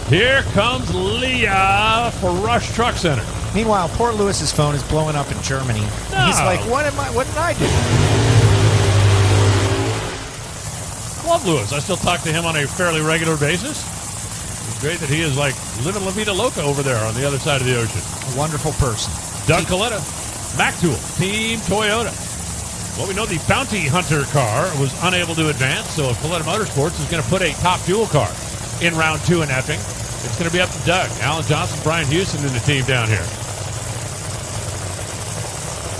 Here comes Leah for Rush Truck Center. Meanwhile, poor Lewis's phone is blowing up in Germany. No. He's like, what did I do? Love Lewis. I still talk to him on a fairly regular basis. It's great that he is like living La Vida Loca over there on the other side of the ocean. A wonderful person. Doug Kalitta, Mac Tool, Team Toyota. Well, we know the Bounty Hunter car was unable to advance, so if Kalitta Motorsports is going to put a top fuel car in round 2 in Epping, it's going to be up to Doug, Alan Johnson, Brian Houston, and the team down here.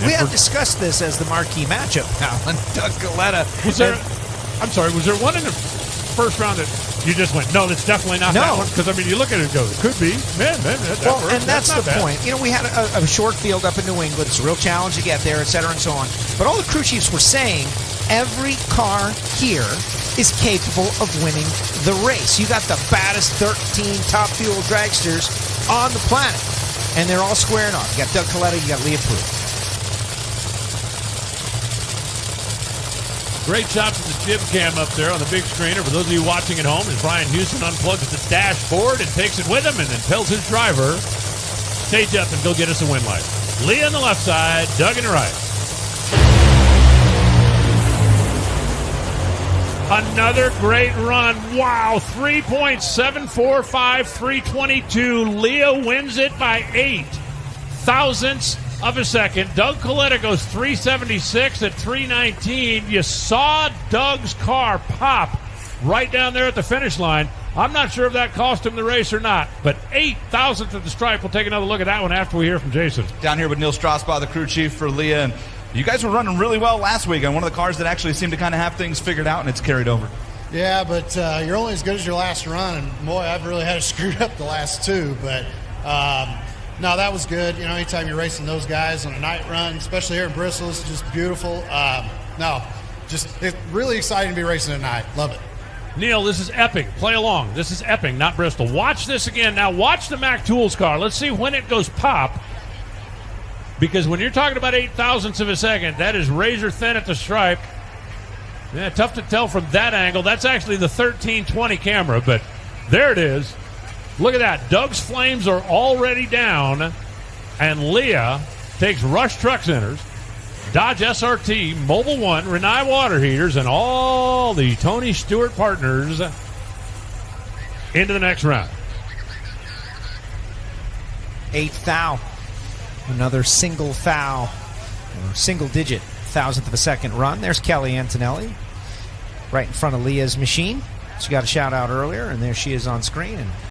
We have discussed this as the marquee matchup, Alan. Doug Kalitta. I'm sorry, was there one in the first round that you just went, no, that's definitely not that one? Because, I mean, you look at it and go, it could be. Man, that's the point. You know, we had a short field up in New England. It's a real challenge to get there, et cetera, and so on. But all the crew chiefs were saying, every car here is capable of winning the race. You got the baddest 13 top fuel dragsters on the planet. And they're all squaring off. You got Doug Kalitta, you got Leah Pruett. Great shots of the jib cam up there on the big screener. For those of you watching at home, as Brian Houston unplugs the dashboard and takes it with him and then tells his driver, stage up and go get us a win light. Leah on the left side, Doug on the right. Another great run. Wow, 3.745, 322. Leah wins it by 8 thousandths of a second. Doug Kalitta goes 376 at 319. You saw Doug's car pop right down there at the finish line. I'm not sure if that cost him the race or not, but 8 thousandths of the stripe. We'll take another look at that one after we hear from Jason. Down here with Neil Strausbaugh, the crew chief for Leah, and you guys were running really well last week on one of the cars that actually seemed to kind of have things figured out, and it's carried over. Yeah, but you're only as good as your last run, and boy, I've really had it screwed up the last 2, but no, that was good. You know, anytime you're racing those guys on a night run, especially here in Bristol, it's just beautiful. It's really exciting to be racing at night. Love it. Neil, this is Epping. Play along. This is Epping, not Bristol. Watch this again. Now watch the Mac Tools car. Let's see when it goes pop. Because when you're talking about 8 thousandths of a second, that is razor thin at the stripe. Yeah, tough to tell from that angle. That's actually the 1320 camera, but there it is. Look at that. Doug's flames are already down, and Leah takes Rush Truck Centers, Dodge SRT, Mobile One, Renai Water Heaters, and all the Tony Stewart partners into the next round. 8th thou. Another single thou, or single-digit thousandth of a second run. There's Kelly Antonelli right in front of Leah's machine. She got a shout-out earlier, and there she is on screen. And